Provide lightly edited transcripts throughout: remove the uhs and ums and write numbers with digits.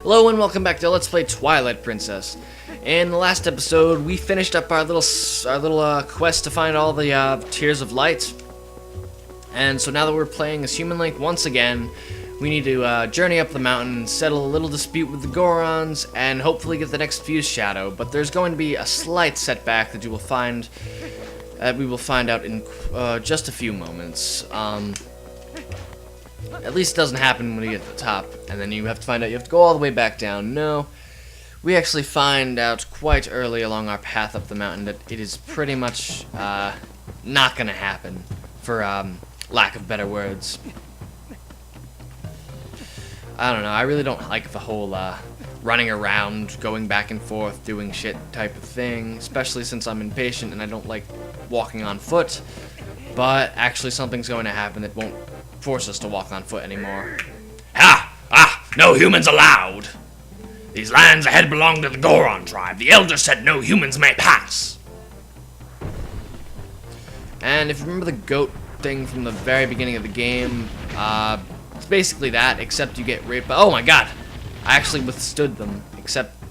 Hello and welcome back to Let's Play Twilight Princess. In the last episode, we finished up our little quest to find all the Tears of Light. And so now that we're playing as Human Link once again, we need to journey up the mountain, settle a little dispute with the Gorons, and hopefully get the next Fuse Shadow. But there's going to be a slight setback that we will find out in just a few moments. At least it doesn't happen when you get to the top, and then you have to find out you have to go all the way back down. No, we actually find out quite early along our path up the mountain that it is pretty much not going to happen, for lack of better words. I don't know, I really don't like the whole running around, going back and forth, doing shit type of thing, especially since I'm impatient and I don't like walking on foot, but actually something's going to happen that won't force us to walk on foot anymore. No humans allowed. These lands ahead belong to the Goron tribe. The elder said no humans may pass. And if you remember the goat thing from the very beginning of the game, it's basically that, except you get raped by— oh my god! I actually withstood them, except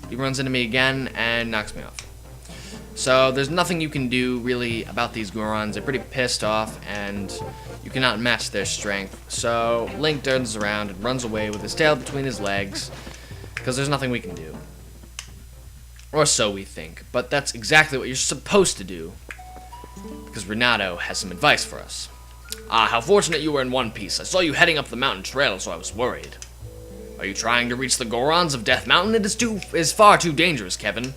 he runs into me again and knocks me off. So there's nothing you can do really about these Gorons. They're pretty pissed off and you cannot match their strength. So Link turns around and runs away with his tail between his legs because there's nothing we can do. Or so we think. But that's exactly what you're supposed to do, because Renado has some advice for us. How fortunate you were in one piece. I saw you heading up the mountain trail, so I was worried. Are you trying to reach the Gorons of Death Mountain? It is far too dangerous, Kevin.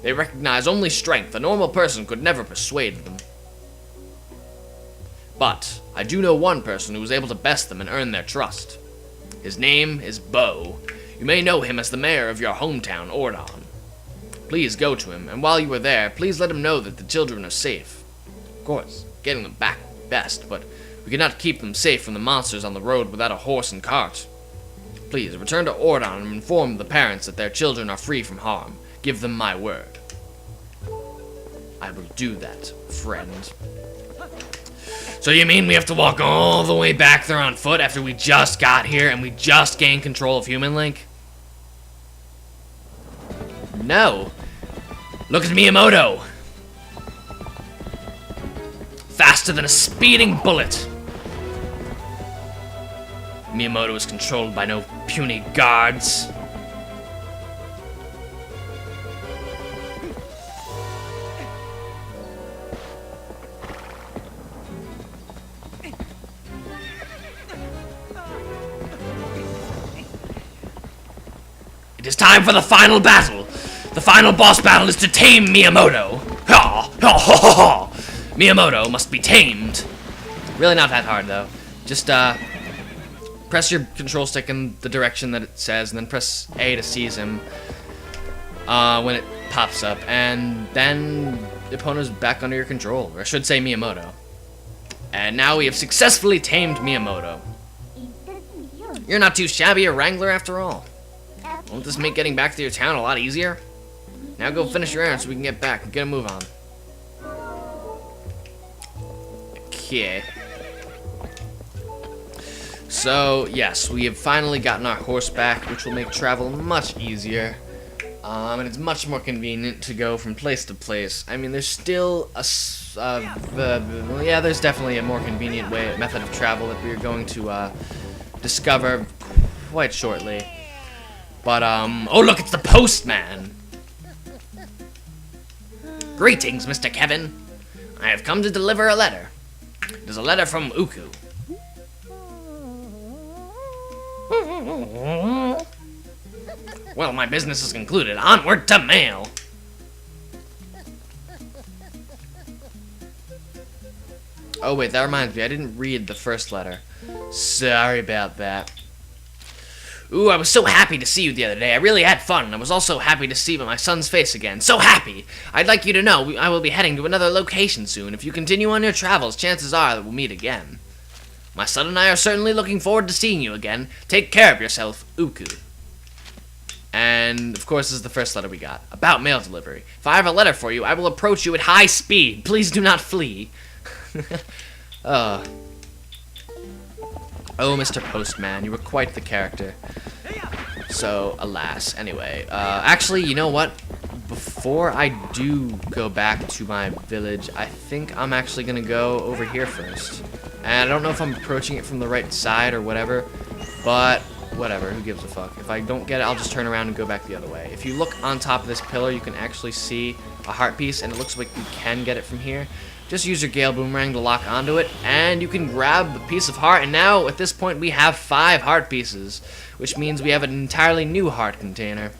They recognize only strength. A normal person could never persuade them. But I do know one person who was able to best them and earn their trust. His name is Bo. You may know him as the mayor of your hometown, Ordon. Please go to him, and while you are there, please let him know that the children are safe. Of course, getting them back would be best, but we cannot keep them safe from the monsters on the road without a horse and cart. Please return to Ordon and inform the parents that their children are free from harm. Give them my word. I will do that, friend. So you mean we have to walk all the way back there on foot after we just got here and we just gained control of Human Link? No. Look at Miyamoto. Faster than a speeding bullet. Miyamoto is controlled by no puny guards. It is time for the final battle. The final boss battle is to tame Miyamoto. Miyamoto must be tamed. Really not that hard, though. Just, press your control stick in the direction that it says, and then press A to seize him when it pops up, and then the opponent's back under your control, or I should say Miyamoto. And now we have successfully tamed Miyamoto. You're not too shabby a wrangler after all. Won't this make getting back to your town a lot easier? Now go finish your errand so we can get back and get a move on. Okay. So, yes, we have finally gotten our horse back, which will make travel much easier. And it's much more convenient to go from place to place. I mean, there's still yeah, there's definitely a more convenient method of travel that we're going to discover quite shortly. But, oh look, it's the postman! Greetings, Mr. Kevin. I have come to deliver a letter. It is a letter from Uku. Well, my business is concluded. Onward to mail. Oh wait, that reminds me, I didn't read the first letter. Sorry about that. Ooh, I was so happy to see you the other day. I really had fun. I was also happy to see my son's face again. So happy! I'd like you to know I will be heading to another location soon. If you continue on your travels, chances are that we'll meet again. My son and I are certainly looking forward to seeing you again. Take care of yourself, Uku. And, of course, this is the first letter we got. About mail delivery. If I have a letter for you, I will approach you at high speed. Please do not flee. Oh, Mr. Postman, you were quite the character. So, alas. Anyway, actually, you know what? Before I do go back to my village, I think I'm actually gonna go over here first. And I don't know if I'm approaching it from the right side or whatever, but whatever, who gives a fuck. If I don't get it, I'll just turn around and go back the other way. If you look on top of this pillar, you can actually see a heart piece, and it looks like you can get it from here. Just use your Gale Boomerang to lock onto it, and you can grab the piece of heart, and now, at this point, we have 5 heart pieces, which means we have an entirely new heart container.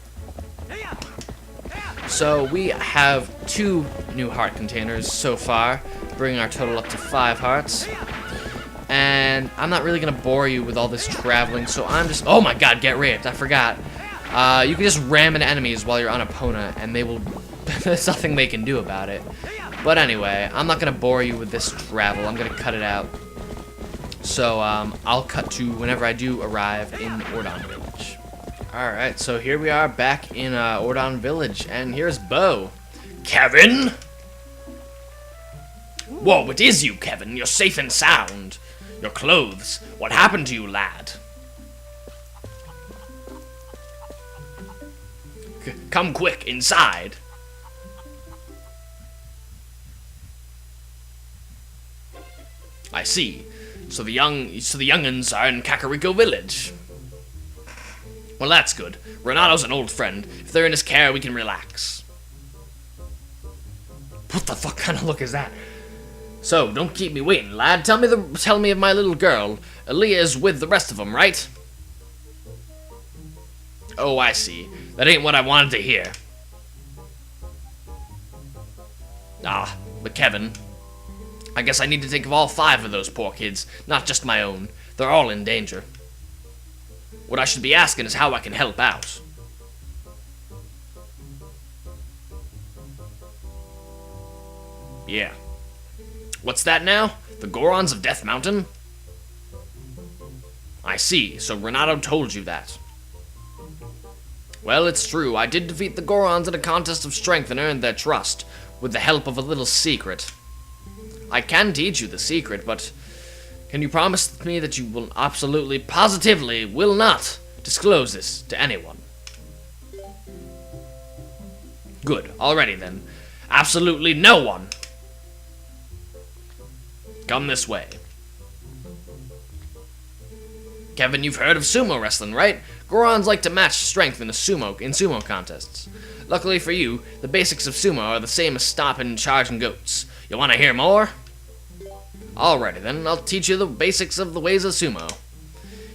So, we have 2 new heart containers so far, bringing our total up to 5 hearts. And I'm not really going to bore you with all this traveling, so I'm just... Oh my god, get raped, I forgot. You can just ram into enemies while you're on Epona, and they will... There's nothing they can do about it. But anyway, I'm not going to bore you with this travel. I'm going to cut it out. So, I'll cut to whenever I do arrive in Ordon Village. Alright, so here we are back in Ordon Village, and here's Bo. Kevin? Whoa, it is you, Kevin. You're safe and sound. Your clothes. What happened to you, lad? Come quick, inside. I see. So the young'uns are in Kakariko Village. Well, that's good. Renado's an old friend. If they're in his care, we can relax. What the fuck kind of look is that? So, don't keep me waiting, lad. Tell me of my little girl. Aaliyah is with the rest of them, right? Oh, I see. That ain't what I wanted to hear. Ah, but Kevin, I guess I need to think of all 5 of those poor kids, not just my own. They're all in danger. What I should be asking is how I can help out. Yeah. What's that now? The Gorons of Death Mountain? I see, so Renado told you that. Well, it's true. I did defeat the Gorons in a contest of strength and earned their trust, with the help of a little secret. I can teach you the secret, but can you promise me that you will absolutely, positively, will not disclose this to anyone? Good. Alrighty then. Absolutely no one. Come this way. Kevin, you've heard of sumo wrestling, right? Gorons like to match strength in sumo contests. Luckily for you, the basics of sumo are the same as stomping and charging goats. You want to hear more? Alrighty then, I'll teach you the basics of the ways of sumo.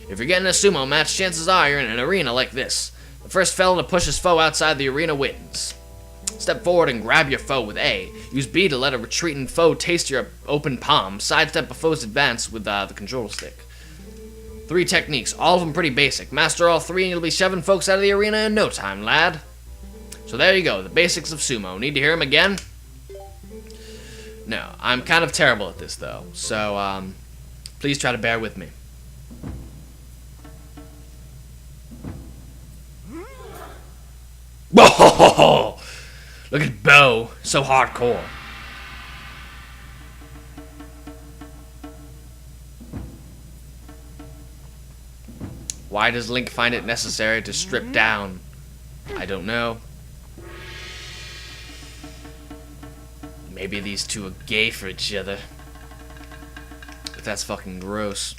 If you're getting a sumo match, chances are you're in an arena like this. The first fella to push his foe outside the arena wins. Step forward and grab your foe with A. Use B to let a retreating foe taste your open palm. Sidestep a foe's advance with the control stick. 3 techniques, all of them pretty basic. Master all 3 and you'll be shoving folks out of the arena in no time, lad. So there you go, the basics of sumo. Need to hear them again? No, I'm kind of terrible at this though, so please try to bear with me. Whoa! Look at Bo, so hardcore. Why does Link find it necessary to strip down? I don't know. Maybe these two are gay for each other. But that's fucking gross.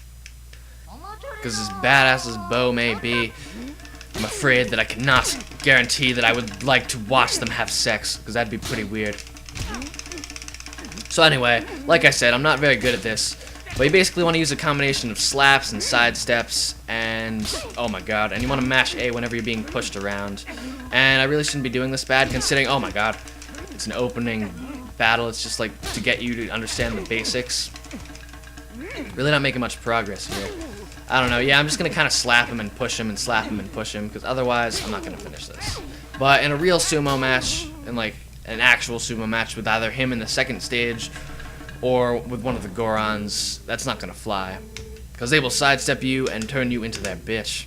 Because as badass as Bo may be, I'm afraid that I cannot guarantee that I would like to watch them have sex, because that'd be pretty weird. So anyway, like I said, I'm not very good at this, but you basically want to use a combination of slaps and side steps, and oh my god, and you want to mash A whenever you're being pushed around. And I really shouldn't be doing this bad, considering, oh my god, it's an opening battle. It's just like to get you to understand the basics. Really not making much progress here. I don't know, yeah, I'm just gonna kind of slap him and push him and slap him and push him, because otherwise I'm not gonna finish this. But in a real sumo match, in like an actual sumo match with either him in the second stage or with one of the Gorons, that's not gonna fly, because they will sidestep you and turn you into their bitch.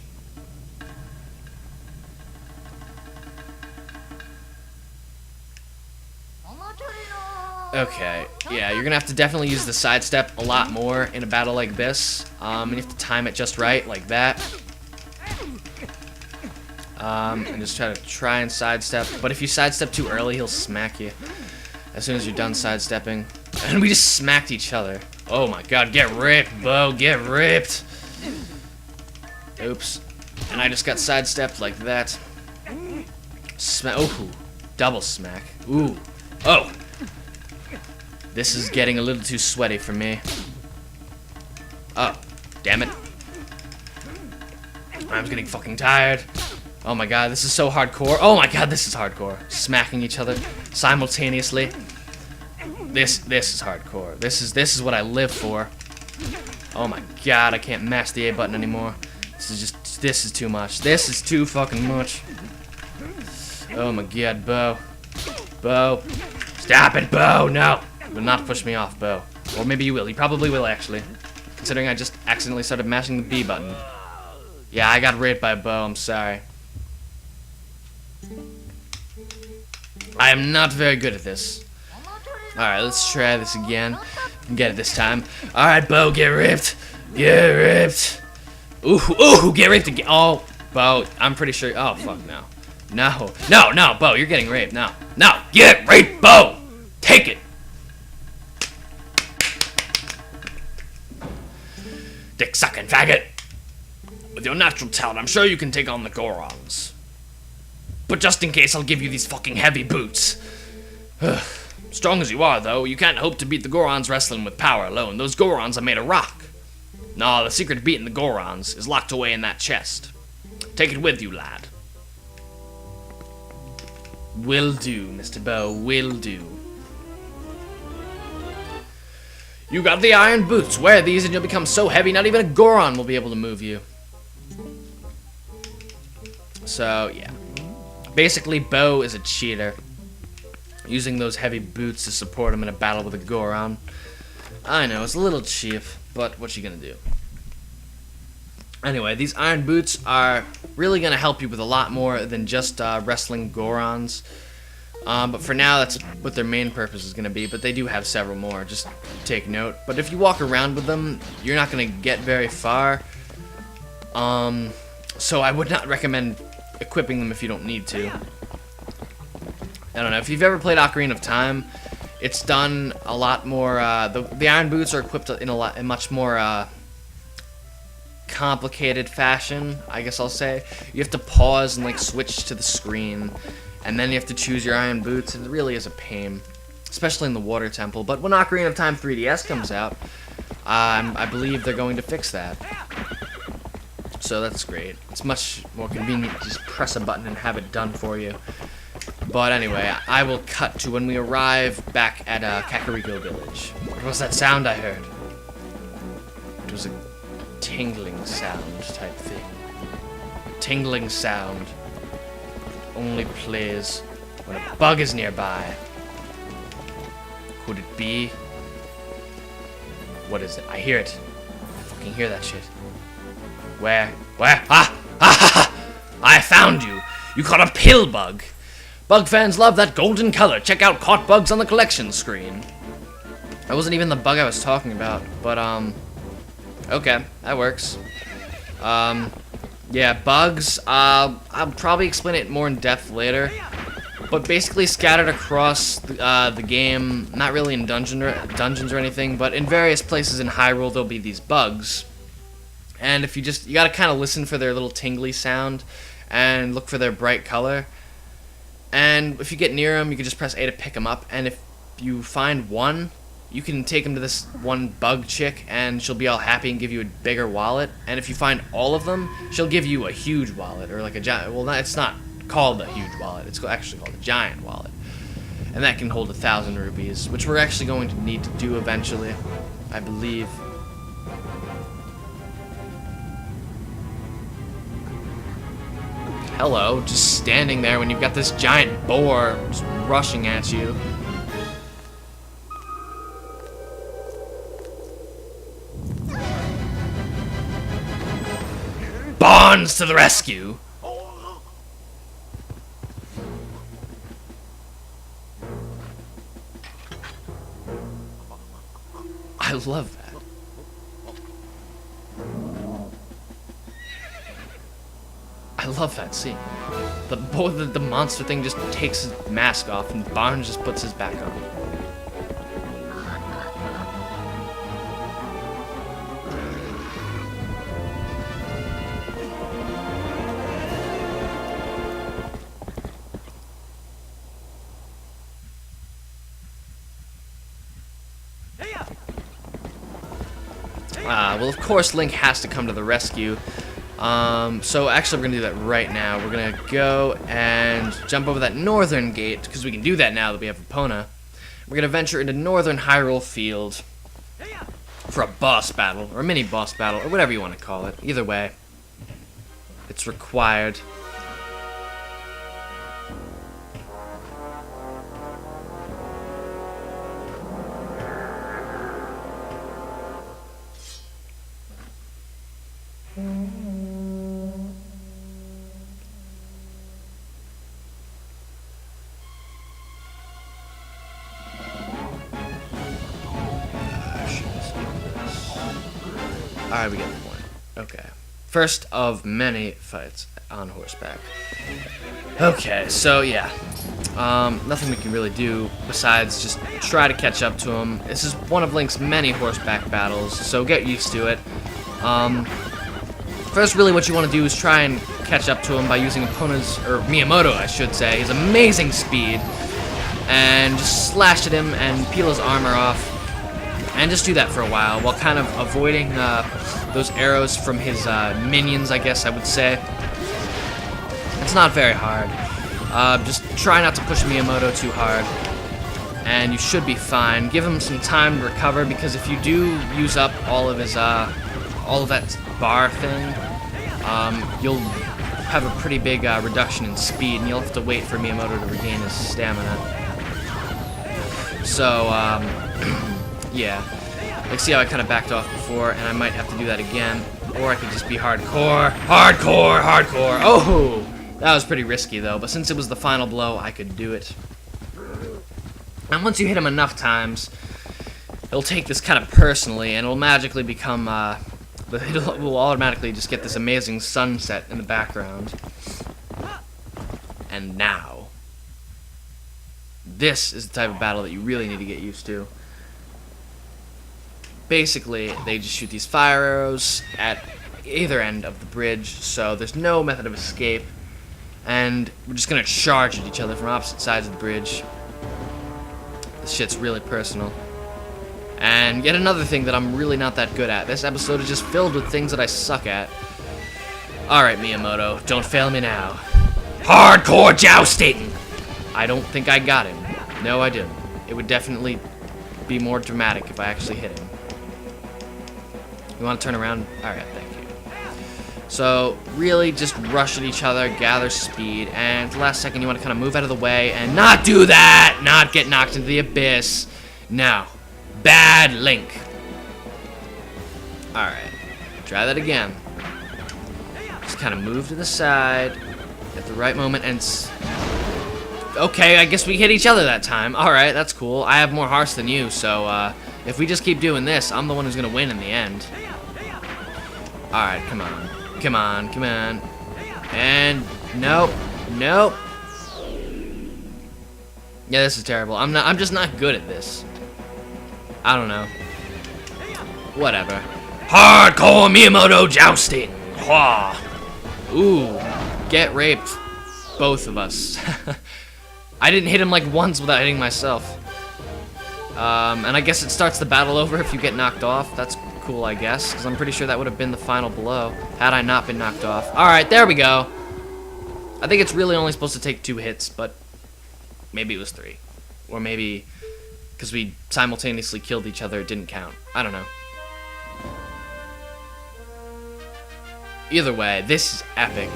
Okay, yeah, you're gonna have to definitely use the sidestep a lot more in a battle like this. And you have to time it just right, like that. And just try and sidestep. But if you sidestep too early, he'll smack you as soon as you're done sidestepping. And we just smacked each other. Oh my god, get ripped, Bo, get ripped. Oops. And I just got sidestepped like that. Oh, double smack. Ooh. Oh. This is getting a little too sweaty for me. Oh, damn it. I'm getting fucking tired. Oh my god, this is so hardcore. Oh my god, this is hardcore. Smacking each other simultaneously. This is hardcore. This is what I live for. Oh my god, I can't mash the A button anymore. This is too much. This is too fucking much. Oh my god, Bo. Bo. Stop it, Bo! No! You will not push me off, Bo. Or maybe you will. You probably will, actually. Considering I just accidentally started mashing the B button. Yeah, I got raped by Bo. I'm sorry. I am not very good at this. Alright, let's try this again. Get it this time. Alright, Bo, get ripped. Get ripped. Ooh, get raped again. Oh, Bo, I'm pretty sure. Oh, fuck, no. No, Bo, you're getting raped. No, get raped, Bo. Take it. Dick sucking faggot. With your natural talent, I'm sure you can take on the Gorons. But just in case, I'll give you these fucking heavy boots. Strong as you are, though, you can't hope to beat the Gorons wrestling with power alone. Those Gorons are made of rock. No, the secret to beating the Gorons is locked away in that chest. Take it with you, lad. Will do, Mr. Bo, will do. You got the iron boots. Wear these and you'll become so heavy not even a Goron will be able to move you. So, yeah. Basically, Bo is a cheater. Using those heavy boots to support him in a battle with a Goron. I know, it's a little cheap, but what you gonna do? Anyway, these iron boots are really gonna help you with a lot more than just wrestling Gorons. But for now, that's what their main purpose is gonna be, but they do have several more, just take note. But if you walk around with them, you're not gonna get very far. So I would not recommend equipping them if you don't need to. I don't know, if you've ever played Ocarina of Time, it's done a lot more, the iron boots are equipped in a much more, complicated fashion, I guess I'll say. You have to pause and, like, switch to the screen, and then you have to choose your iron boots, and it really is a pain, especially in the Water Temple. But when Ocarina of Time 3DS comes out, I believe they're going to fix that. So that's great. It's much more convenient to just press a button and have it done for you. But anyway, I will cut to when we arrive back at Kakariko Village. What was that sound I heard? It was a tingling sound type thing. Tingling sound only plays when a bug is nearby. Could it be? What is it? I hear it. I fucking hear that shit. Where? I found you! You caught a pill bug! Bug fans love that golden color. Check out Caught Bugs on the collection screen. That wasn't even the bug I was talking about, but, okay, that works. Yeah, bugs, I'll probably explain it more in depth later, but basically scattered across the game, not really in dungeons or anything, but in various places in Hyrule there'll be these bugs. And if you gotta kind of listen for their little tingly sound and look for their bright color. And if you get near them, you can just press A to pick them up. And if you find one, you can take them to this one bug chick, and she'll be all happy and give you a bigger wallet. And if you find all of them, she'll give you a huge wallet, or like a giant. Well, it's not called a huge wallet. It's actually called a giant wallet, and that can hold 1,000 rupees, which we're actually going to need to do eventually, I believe. Hello, just standing there when you've got this giant boar just rushing at you. Bonds to the rescue! I love that. I love that scene. The monster thing just takes his mask off and Barnes just puts his back on. Well, of course, Link has to come to the rescue. So actually, we're gonna do that right now. We're gonna go and jump over that northern gate, because we can do that now that we have Epona. We're gonna venture into northern Hyrule Field for a boss battle, or a mini boss battle, or whatever you want to call it. Either way, it's required. Alright, we get the point. Okay. First of many fights on horseback. Okay, so yeah. Nothing we can really do besides just try to catch up to him. This is one of Link's many horseback battles, so get used to it. First, really what you want to do is try and catch up to him by using Epona's, or Miyamoto, I should say, his amazing speed. And just slash at him and peel his armor off. And just do that for a while kind of avoiding those arrows from his minions, I guess I would say. It's not very hard. Just try not to push Miyamoto too hard, and you should be fine. Give him some time to recover, because if you do use up all of his all of that bar thing, you'll have a pretty big reduction in speed, and you'll have to wait for Miyamoto to regain his stamina. So, yeah. Like, see how I kind of backed off before, and I might have to do that again. Or I could just be hardcore. Hardcore! Hardcore! Oh! That was pretty risky, though, but since it was the final blow, I could do it. And once you hit him enough times, it'll take this kind of personally, and it'll magically become, we'll automatically just get this amazing sunset in the background. And now, this is the type of battle that you really need to get used to. Basically, they just shoot these fire arrows at either end of the bridge, so there's no method of escape, and we're just gonna charge at each other from opposite sides of the bridge. This shit's really personal. And yet another thing that I'm really not that good at. This episode is just filled with things that I suck at. Alright, Miyamoto, don't fail me now. Hardcore jousting! I don't think I got him. No, I didn't. It would definitely be more dramatic if I actually hit him. You want to turn around? Alright, thank you. So, really just rush at each other, gather speed, and at the last second you want to kind of move out of the way and not do that! Not get knocked into the abyss. No. Bad Link. Alright. Try that again. Just kind of move to the side at the right moment and... Okay, I guess we hit each other that time. Alright, that's cool. I have more hearts than you, so if we just keep doing this, I'm the one who's going to win in the end. Alright, come on. Come on, come on. And nope. Nope. Yeah, this is terrible. I'm just not good at this. I don't know. Whatever. Hardcore Miyamoto jousting. Wah. Ooh. Get raped. Both of us. I didn't hit him like once without hitting myself. And I guess it starts the battle over if you get knocked off. That's cool, I guess, because I'm pretty sure that would have been the final blow had I not been knocked off. Alright, there we go. I think it's really only supposed to take 2 hits, but maybe it was 3. Or maybe because we simultaneously killed each other, it didn't count. I don't know. Either way, this is epic.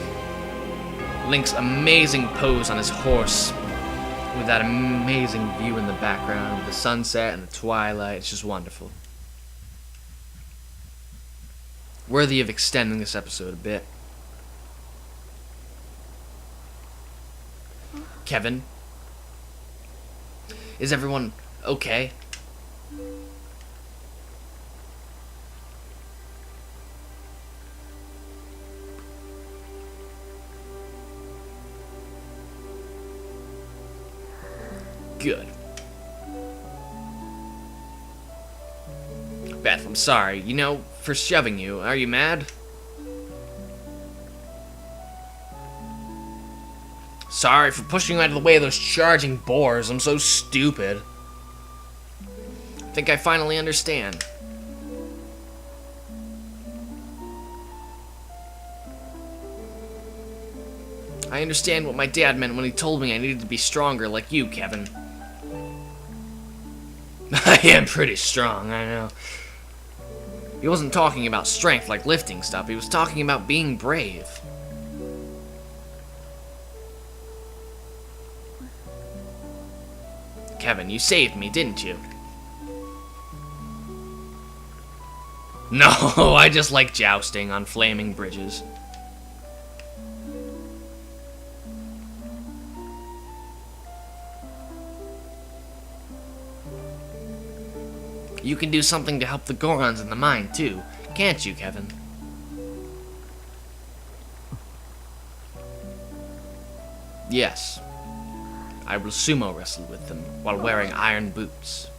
Link's amazing pose on his horse with that amazing view in the background, the sunset and the twilight. It's just wonderful. Worthy of extending this episode a bit. Kevin? Is everyone okay? Good. Beth, I'm sorry, you know, for shoving you. Are you mad? Sorry for pushing you out of the way of those charging boars. I'm so stupid. I think I finally understand. I understand what my dad meant when he told me I needed to be stronger like you, Kevin. I am pretty strong, I know. He wasn't talking about strength like lifting stuff. He was talking about being brave. Kevin, you saved me, didn't you? No, I just like jousting on flaming bridges. You can do something to help the Gorons in the mine, too. Can't you, Kevin? Yes. I will sumo wrestle with them while wearing iron boots.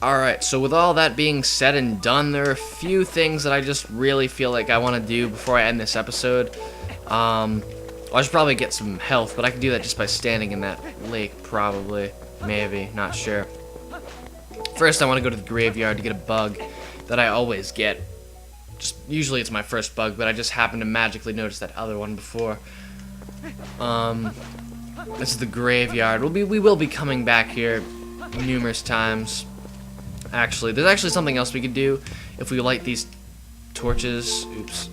Alright, so with all that being said and done, there are a few things that I just really feel like I want to do before I end this episode. I should probably get some health, but I can do that just by standing in that lake, probably. Maybe, not sure. First, I want to go to the graveyard to get a bug that I always get. Usually it's my first bug, but I just happened to magically notice that other one before. This is the graveyard. We will be coming back here numerous times. Actually, there's actually something else we could do if we light these torches. Oops.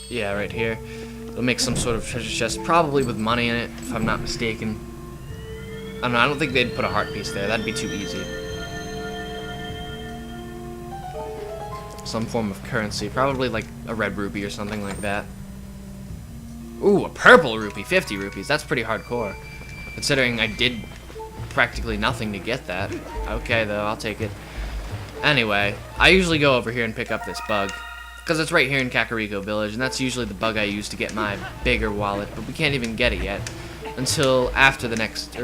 Yeah, right here. It'll make some sort of treasure chest, probably with money in it, if I'm not mistaken. I don't know, I don't think they'd put a heart piece there. That'd be too easy. Some form of currency, probably like a red rupee or something like that. Ooh, a purple rupee, 50 rupees. That's pretty hardcore, considering I did practically nothing to get that. Okay, though, I'll take it. Anyway, I usually go over here and pick up this bug, because it's right here in Kakariko Village, and that's usually the bug I use to get my bigger wallet, but we can't even get it yet until after the next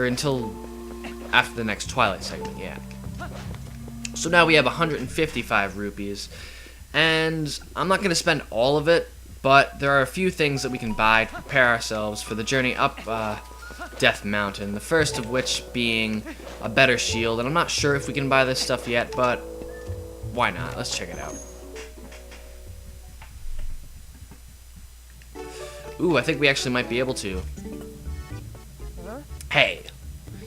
Twilight segment, yeah. So now we have 155 rupees, and I'm not going to spend all of it, but there are a few things that we can buy to prepare ourselves for the journey up Death Mountain, the first of which being a better shield, and I'm not sure if we can buy this stuff yet, but why not? Let's check it out. Ooh, I think we actually might be able to. Hey,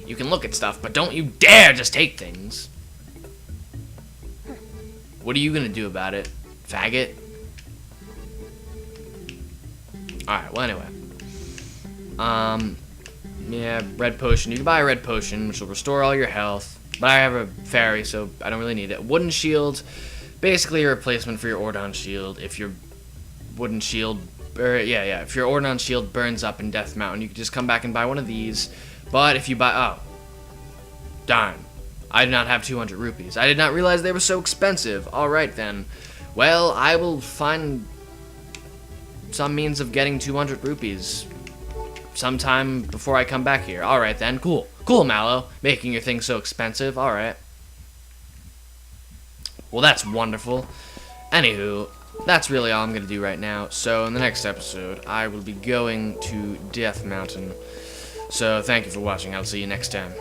you can look at stuff, but don't you dare just take things. What are you gonna do about it, faggot? Alright, well anyway. Yeah, red potion. You can buy a red potion, which will restore all your health. But I have a fairy, so I don't really need it. Wooden shield, basically a replacement for your Ordon shield. If your wooden shield, if your Ordon shield burns up in Death Mountain, you can just come back and buy one of these. But if you buy, oh, darn, I did not have 200 rupees. I did not realize they were so expensive. All right then, well, I will find some means of getting 200 rupees. Sometime before I come back here. Alright then, cool. Cool, Mallow. Making your thing so expensive. Alright. Well, that's wonderful. Anywho, that's really all I'm going to do right now. So, in the next episode, I will be going to Death Mountain. So, thank you for watching. I'll see you next time.